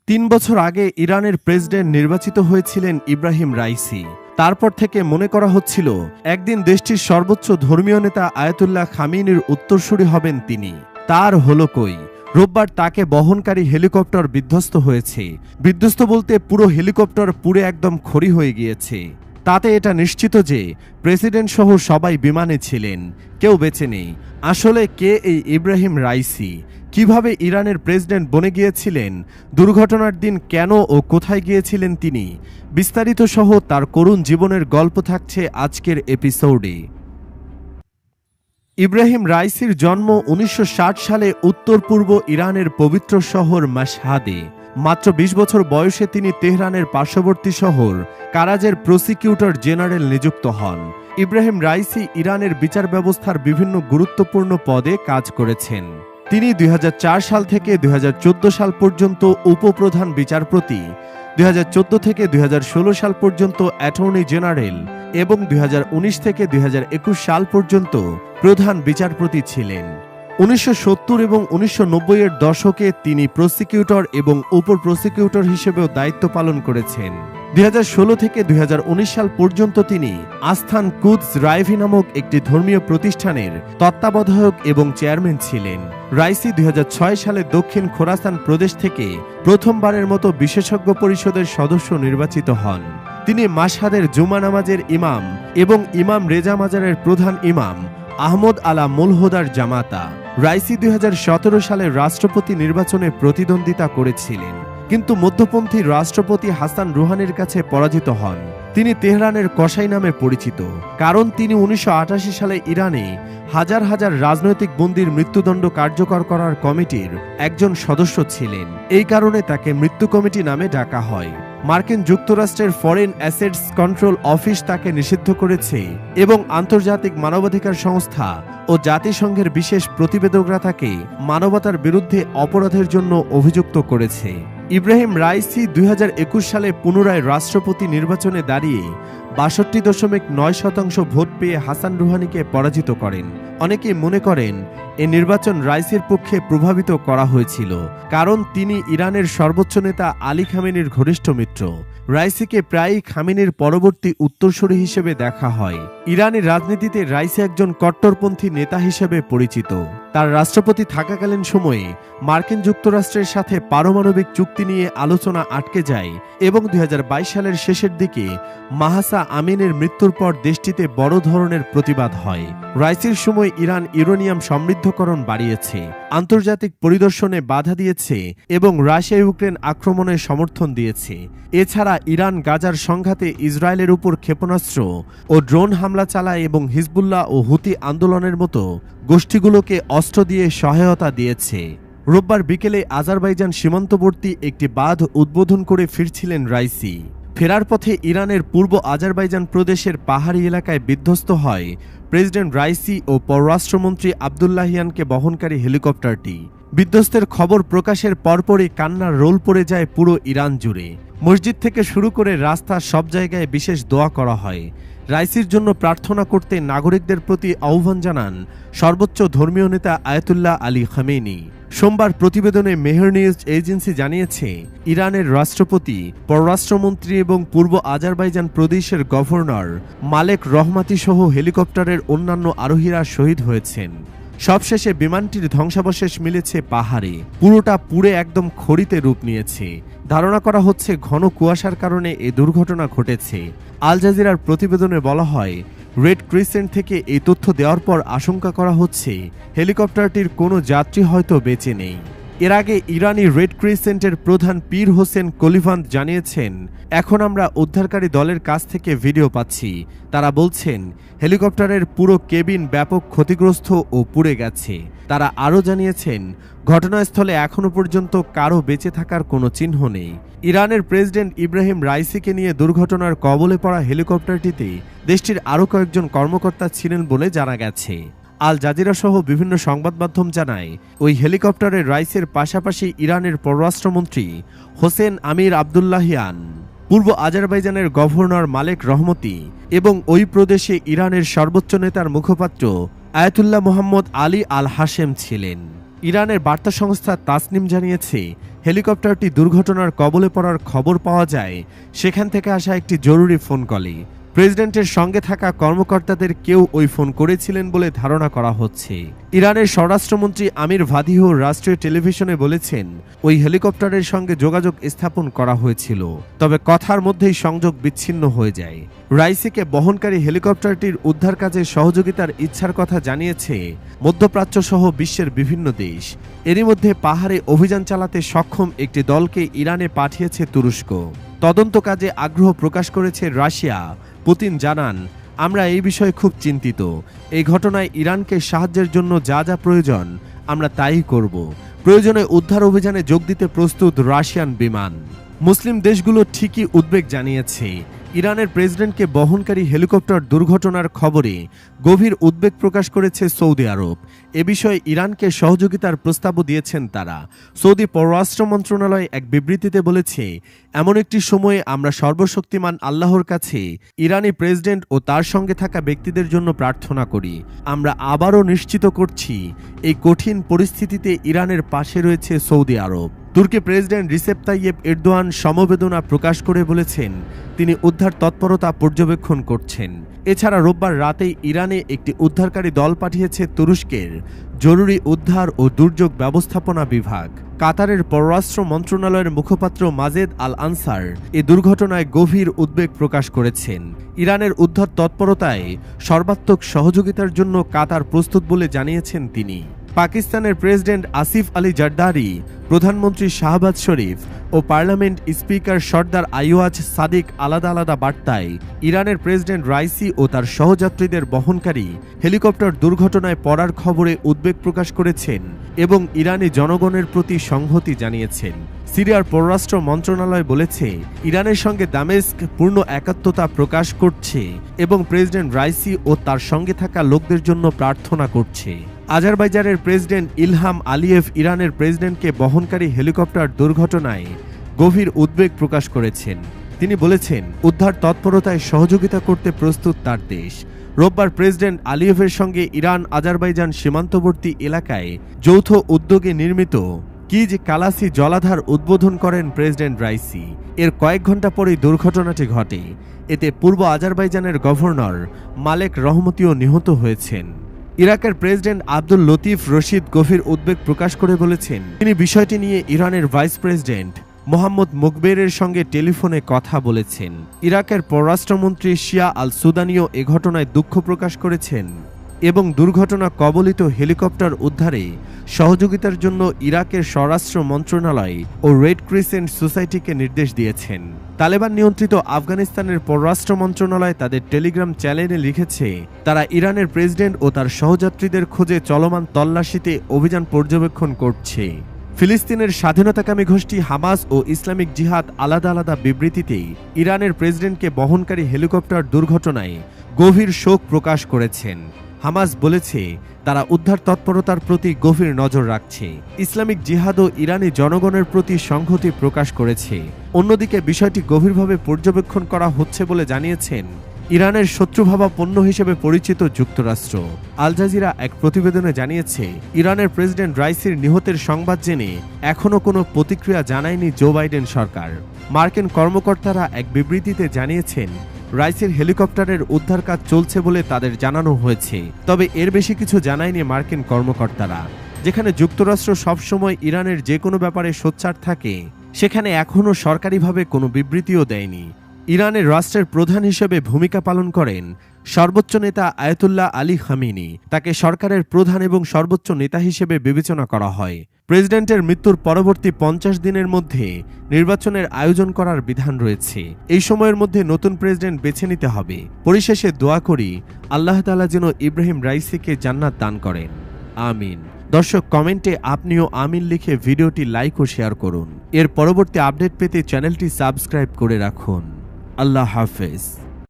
বছর আগে ইরানের প্রেসিডেন্ট নির্বাচিত হয়েছিলেন ইব্রাহিম রাইসি। তারপর থেকে মনে করা হচ্ছিল একদিন দেশটির সর্বোচ্চ ধর্মীয় নেতা আয়াতুল্লাহ খামেনির উত্তরসূরি হবেন তিনি। তার হলো কই? রোববার তাকে বহনকারী হেলিকপ্টার বিধ্বস্ত হয়েছে। বিধ্বস্ত বলতে পুরো হেলিকপ্টার পুড়ে একদম খড়ি হয়ে গিয়েছে। তাতে এটা নিশ্চিত যে প্রেসিডেন্ট সহ সবাই বিমানে ছিলেন, কেউ বেঁচে নেই। আসলে কে এই ইব্রাহিম রাইসি? কিভাবে ইরানের প্রেসিডেন্ট বনে গিয়েছিলেন? দুর্ঘটনার দিন কেন ও কোথায় গিয়েছিলেন তিনি? বিস্তারিত সহ তার করুণ জীবনের গল্প থাকছে আজকের এপিসোডে। ইব্রাহিম রাইসির জন্ম ১৯৬০ সালে উত্তর পূর্ব ইরানের পবিত্র শহর মাশহাদে। মাত্র ২০ বছর বয়সে তিনি তেহরানের পার্শ্ববর্তী শহর কারাজের প্রসিকিউটর জেনারেল নিযুক্ত হন। ইব্রাহিম রাইসি ইরানের বিচার ব্যবস্থার বিভিন্ন গুরুত্বপূর্ণ পদে কাজ করেছেন। তিনি ২০০৪ সাল থেকে ২০১৪ সাল পর্যন্ত উপপ্রধান বিচারপতি, ২০১৪ থেকে ২০১৬ সাল পর্যন্ত অ্যাটর্নি জেনারেল এবং ২০১৯ থেকে ২০২১ সাল পর্যন্ত প্রধান বিচারপতি ছিলেন। ১৯৭০ এবং ১৯৯০-এর দশকে তিনি প্রসিকিউটর এবং উপর প্রসিকিউটর হিসেবেও দায়িত্ব পালন করেছেন। ২০১৬ থেকে ২০১৯ সাল পর্যন্ত তিনি আস্থান কুদস রাইভি নামক একটি ধর্মীয় প্রতিষ্ঠানের তত্ত্বাবধায়ক এবং চেয়ারম্যান ছিলেন। রাইসি ২০০৬ সালে দক্ষিণ খোরাসান প্রদেশ থেকে প্রথমবারের মতো বিশেষজ্ঞ পরিষদের সদস্য নির্বাচিত হন। তিনি মাশহাদের জুমা নামাজের ইমাম এবং ইমাম রেজা মাজারের প্রধান ইমাম আহমদ আলা মুলহোদার জামাতা। রাইসি ২০১৭ সালে রাষ্ট্রপতি নির্বাচনে প্রতিদ্বন্দ্বিতা করেছিলেন, কিন্তু মধ্যপন্থী রাষ্ট্রপতি হাসান রুহানির কাছে পরাজিত হন। তিনি তেহরানের কসাই নামে পরিচিত, কারণ তিনি ১৯৮৮ সালে ইরানে হাজার হাজার রাজনৈতিক বন্দীর মৃত্যুদণ্ড কার্যকর করার কমিটির একজন সদস্য ছিলেন। এই কারণে তাকে মৃত্যু কমিটি নামে ডাকা হয়। মার্কিন যুক্তরাষ্ট্রের ফরেন অ্যাসেটস কন্ট্রোল অফিস তাকে নিষিদ্ধ করেছে এবং আন্তর্জাতিক মানবাধিকার সংস্থা ও জাতিসংঘের বিশেষ প্রতিবেদকরা তাকে মানবতার বিরুদ্ধে অপরাধের জন্য অভিযুক্ত করেছে। ইব্রাহিম রাইসি ২০২১ সালে পুনরায় রাষ্ট্রপতি নির্বাচনে দাঁড়িয়ে ৬২.৯% ভোট পেয়ে হাসান রুহানিকে পরাজিত করেন। অনেকেই মনে করেন এ নির্বাচন রাইসির পক্ষে প্রভাবিত করা হয়েছিল, কারণ তিনি ইরানের সর্বোচ্চ নেতা আলী খামেনির ঘনিষ্ঠ মিত্র। রাইসিকে প্রায়ই খামেনির পরবর্তী উত্তরসূরি হিসেবে দেখা হয়। ইরানি রাজনীতিতে রাইসি একজন কট্টরপন্থী নেতা হিসেবে পরিচিত। তার রাষ্ট্রপতি থাকাকালীন সময়ে মার্কিন যুক্তরাষ্ট্রের সাথে পারমাণবিক চুক্তি নিয়ে আলোচনা আটকে যায় এবং ২০২২ সালের শেষের দিকে মাহসা আমিনের মৃত্যুর পর দেশটিতে বড় ধরনের প্রতিবাদ হয়। রাইসির সময় ইরান ইউরেনিয়াম সমৃদ্ধকরণ বাড়িয়েছে, আন্তর্জাতিক পরিদর্শনে বাধা দিয়েছে এবং রাশিয়া ইউক্রেন আক্রমণে সমর্থন দিয়েছে। এছাড়া ইরান গাজার সংঘাতে ইসরায়েলের উপর ক্ষেপণাস্ত্র ও ড্রোন হামলা চালায় এবং হিজবুল্লাহ ও হুতি আন্দোলনের মতো গোষ্ঠীগুলোকে অস্ত্র দিয়ে সহায়তা দিয়েছে। রোববার বিকেলে আজারবাইজান সীমান্তবর্তী একটি বাঁধ উদ্বোধন করে ফিরছিলেন রাইসি। ফেরার পথে ইরানের পূর্ব আজারবাইজান প্রদেশের পাহাড়ি এলাকায় বিধ্বস্ত হয় প্রেসিডেন্ট রাইসি ও পররাষ্ট্রমন্ত্রী আবদুল্লাহিয়ানকে বহনকারী হেলিকপ্টারটি। বিধ্বস্তের খবর প্রকাশের পরপরই কান্নার রোল পড়ে যায় পুরো ইরান জুড়ে। মসজিদ থেকে শুরু করে রাস্তার সব জায়গায় বিশেষ দোয়া করা হয়। রাইসির জন্য প্রার্থনা করতে নাগরিকদের প্রতি আহ্বান জানান সর্বোচ্চ ধর্মীয় নেতা আয়াতুল্লাহ আলী খামেনি। সোমবার প্রতিবেদনে মেহের নিউজ এজেন্সি জানিয়েছে, ইরানের রাষ্ট্রপতি, পররাষ্ট্রমন্ত্রী এবং পূর্ব আজারবাইজান প্রদেশের গভর্নর মালেক রহমাতি সহ হেলিকপ্টারের অন্যান্য আরোহীরা শহীদ হয়েছেন। সবশেষে বিমানটির ধ্বংসাবশেষ মিলেছে পাহাড়ে। পুরোটা পুড়ে একদম খড়িতে রূপ নিয়েছে। ধারণা করা হচ্ছে ঘন কুয়াশার কারণে এ দুর্ঘটনা ঘটেছে। আল জাজিরার প্রতিবেদনে বলা হয়, রেড ক্রিসেন্ট থেকে এই তথ্য দেওয়ার পর আশঙ্কা করা হচ্ছে হেলিকপ্টারটির কোনো যাত্রী হয়তো বেঁচে নেই। এর আগে ইরানি রেড ক্রিসেন্টের প্রধান পীর হোসেন কলিভান্ত জানিয়েছেন, এখন আমরা উদ্ধারকারী দলের কাছ থেকে ভিডিও পাচ্ছি। তারা বলছেন হেলিকপ্টারের পুরো কেবিন ব্যাপক ক্ষতিগ্রস্ত ও পুড়ে গেছে। তারা আরও জানিয়েছেন, ঘটনাস্থলে এখনও পর্যন্ত কারো বেঁচে থাকার কোনো চিহ্ন নেই। ইরানের প্রেসিডেন্ট ইব্রাহিম রাইসিকে নিয়ে দুর্ঘটনার কবলে পড়া হেলিকপ্টারটিতে দেশটির আরও কয়েকজন কর্মকর্তা ছিলেন বলে জানা গেছে। আল জাজিরা সহ বিভিন্ন সংবাদ মাধ্যম জানায়, ওই হেলিকপ্টারে রাইসের পাশাপাশি ইরানের পররাষ্ট্রমন্ত্রী হোসেন আমির আবদুল্লাহিয়ান, পূর্ব আজারবাইজানের গভর্নর মালেক রহমতি এবং ওই প্রদেশে ইরানের সর্বোচ্চ নেতার মুখপাত্র আয়াতুল্লাহ মোহাম্মদ আলী আল হাশেম ছিলেন। ইরানের বার্তা সংস্থা তাসনিম জানিয়েছে, হেলিকপ্টারটি দুর্ঘটনার কবলে পড়ার খবর পাওয়া যায় সেখান থেকে আসা একটি জরুরি ফোন কলে। প্রেসিডেন্টের সঙ্গে থাকা কর্মকর্তাদের কেউ ওই ফোন করেছিলেন বলে ধারণা করা হচ্ছে। ইরানের স্বরাষ্ট্রমন্ত্রী আমির ভাদিহো রাষ্ট্রীয় টেলিভিশনে বলেছেন, ওই হেলিকপ্টারের সঙ্গে যোগাযোগ স্থাপন করা হয়েছিল, তবে কথার মধ্যেই সংযোগ বিচ্ছিন্ন হয়ে যায়। রাইসিকে বহনকারী হেলিকপ্টারটির উদ্ধার কাজে সহযোগিতার ইচ্ছার কথা জানিয়েছে মধ্যপ্রাচ্য সহ বিশ্বের বিভিন্ন দেশ। এরই মধ্যে পাহাড়ে অভিযান চালাতে সক্ষম একটি দলকে ইরানে পাঠিয়েছে তুরস্ক। তদন্ত কাজে আগ্রহ প্রকাশ করেছে রাশিয়া। পুতিন জানান, আমরা এই বিষয়ে খুব চিন্তিত। এই ঘটনায় ইরানকে সাহায্যের জন্য যা যা প্রয়োজন আমরা তাই করব। প্রয়োজনে উদ্ধার অভিযানে যোগ দিতে প্রস্তুত রাশিয়ান বিমান। মুসলিম দেশগুলো ঠিকই উদ্বেগ জানিয়েছে। ইরানের প্রেসিডেন্টকে বহনকারী হেলিকপ্টার দুর্ঘটনার খবরে গভীর উদ্বেগ প্রকাশ করেছে সৌদি আরব। এ বিষয়ে ইরানকে সহযোগিতার প্রস্তাবও দিয়েছেন তারা। সৌদি পররাষ্ট্র মন্ত্রণালয় এক বিবৃতিতে বলেছে, এমন একটি সময়ে আমরা সর্বশক্তিমান আল্লাহর কাছে ইরানি প্রেসিডেন্ট ও তার সঙ্গে থাকা ব্যক্তিদের জন্য প্রার্থনা করি। আমরা আবারও নিশ্চিত করছি, এই কঠিন পরিস্থিতিতে ইরানের পাশে রয়েছে সৌদি আরব। তুর্কি প্রেসিডেন্ট রিসেপ তাইয়েপ এরদোয়ান সমবেদনা প্রকাশ করে বলেছেন, তিনি উদ্ধার তৎপরতা পর্যবেক্ষণ করছেন। এছাড়া রোববার রাতেই ইরানে একটি উদ্ধারকারী দল পাঠিয়েছে তুরস্কের জরুরি উদ্ধার ও দুর্যোগ ব্যবস্থাপনা বিভাগ। কাতারের পররাষ্ট্র মন্ত্রণালয়ের মুখপাত্র মাজেদ আল আনসার এ দুর্ঘটনায় গভীর উদ্বেগ প্রকাশ করেছেন। ইরানের উদ্ধার তৎপরতায় সর্বাত্মক সহযোগিতার জন্য কাতার প্রস্তুত বলে জানিয়েছেন তিনি। পাকিস্তানের প্রেসিডেন্ট আসিফ আলী জারদারি, প্রধানমন্ত্রী শাহবাজ শরীফ ও পার্লামেন্ট স্পিকার সর্দার আইওয়াজ সাদিক আলাদা আলাদা বার্তায় ইরানের প্রেসিডেন্ট রাইসি ও তার সহযাত্রীদের বহনকারী হেলিকপ্টার দুর্ঘটনায় পড়ার খবরে উদ্বেগ প্রকাশ করেছেন এবং ইরানি জনগণের প্রতি সংহতি জানিয়েছেন। সিরিয়ার পররাষ্ট্র মন্ত্রণালয় বলেছে, ইরানের সঙ্গে দামেস্ক পূর্ণ একাত্মতা প্রকাশ করছে এবং প্রেসিডেন্ট রাইসি ও তার সঙ্গে থাকা লোকদের জন্য প্রার্থনা করছে। আজারবাইজানের প্রেসিডেন্ট ইলহাম আলিয়েভ ইরানের প্রেসিডেন্টকে বহনকারী হেলিকপ্টার দুর্ঘটনায় গভীর উদ্বেগ প্রকাশ করেছেন। তিনি বলেছেন, উদ্ধার তৎপরতায় সহযোগিতা করতে প্রস্তুত তার দেশ। রোববার প্রেসিডেন্ট আলিয়েভের সঙ্গে ইরান আজারবাইজান সীমান্তবর্তী এলাকায় যৌথ উদ্যোগে নির্মিত কিজ কালাসি জলাধার উদ্বোধন করেন প্রেসিডেন্ট রাইসি। এর কয়েক ঘণ্টা পরেই দুর্ঘটনাটি ঘটে। এতে পূর্ব আজারবাইজানের গভর্নর মালেক রহমতিও নিহত হয়েছেন। ইরাকের প্রেসিডেন্ট আব্দুল লতিফ রশিদ গভীর উদ্বেগ প্রকাশ করে বলেছেন, তিনি বিষয়টি নিয়ে ইরানের ভাইস প্রেসিডেন্ট মোহাম্মদ মুকবেরের সঙ্গে টেলিফোনে কথা বলেছেন। ইরাকের পররাষ্ট্রমন্ত্রী শিয়া আল সুদানিও এ ঘটনায় দুঃখ প্রকাশ করেছেন এবং দুর্ঘটনা কবলিত হেলিকপ্টার উদ্ধারে সহযোগিতার জন্য ইরাকের স্বরাষ্ট্র মন্ত্রণালয় ও রেড ক্রিসেন্ট সোসাইটিকে নির্দেশ দিয়েছেন। তালেবান নিয়ন্ত্রিত আফগানিস্তানের পররাষ্ট্র মন্ত্রণালয় তাদের টেলিগ্রাম চ্যানেলে লিখেছে, তারা ইরানের প্রেসিডেন্ট ও তার সহযাত্রীদের খোঁজে চলমান তল্লাশিতে অভিযান পর্যবেক্ষণ করছে। ফিলিস্তিনের স্বাধীনতাকামী গোষ্ঠী হামাস ও ইসলামিক জিহাদ আলাদা আলাদা বিবৃতিতে ইরানের প্রেসিডেন্টকে বহনকারী হেলিকপ্টার দুর্ঘটনায় গভীর শোক প্রকাশ করেছেন। হামাস বলেছে, তারা উদ্ধার তৎপরতার প্রতি গভীর নজর রাখছে। ইসলামিক জিহাদও ইরানি জনগণের প্রতি সংহতি প্রকাশ করেছে। অন্যদিকে বিষয়টি গভীরভাবে পর্যবেক্ষণ করা হচ্ছে বলে জানিয়েছেন ইরানের শত্রুভাবা পণ্য হিসেবে পরিচিত যুক্তরাষ্ট্র। আল জাজিরা এক প্রতিবেদনে জানিয়েছে, ইরানের প্রেসিডেন্ট রাইসির নিহতের সংবাদ জেনে এখনও কোনো প্রতিক্রিয়া জানায়নি জো বাইডেন সরকার। মার্কিন কর্মকর্তারা এক বিবৃতিতে জানিয়েছেন, রাইসির হেলিকপ্টারের উদ্ধার কাজ চলছে বলে তাদের জানানো হয়েছে, তবে এর বেশি কিছু জানায়নি মার্কিন কর্মকর্তারা। যেখানে যুক্তরাষ্ট্র সবসময় ইরানের যে কোনো ব্যাপারে সোচ্চার থাকে, সেখানে এখনও সরকারিভাবে কোনো বিবৃতিও দেয়নি। ইরানের রাষ্ট্রের প্রধান হিসেবে ভূমিকা পালন করেন সর্বোচ্চ নেতা আয়াতুল্লাহ আলী খামেনি। তাকে সরকারের প্রধান এবং সর্বোচ্চ নেতা হিসেবে বিবেচনা করা হয়। প্রেসিডেন্টের মৃত্যুর পরবর্তী 50 দিনের মধ্যে নির্বাচনের আয়োজন করার বিধান রয়েছে। এই সময়ের মধ্যে নতুন প্রেসিডেন্ট বেছে নিতে হবে। পরিশেষে দোয়া করি, আল্লাহ তাআলা যেন ইব্রাহিম রাইসিকে জান্নাত দান করেন। আমিন। দর্শক, কমেন্টে আপনিও আমিন লিখে ভিডিওটি লাইক ও শেয়ার করুন। এর পরবর্তী আপডেট পেতে চ্যানেলটি সাবস্ক্রাইব করে রাখুন। আল্লাহ হাফেজ।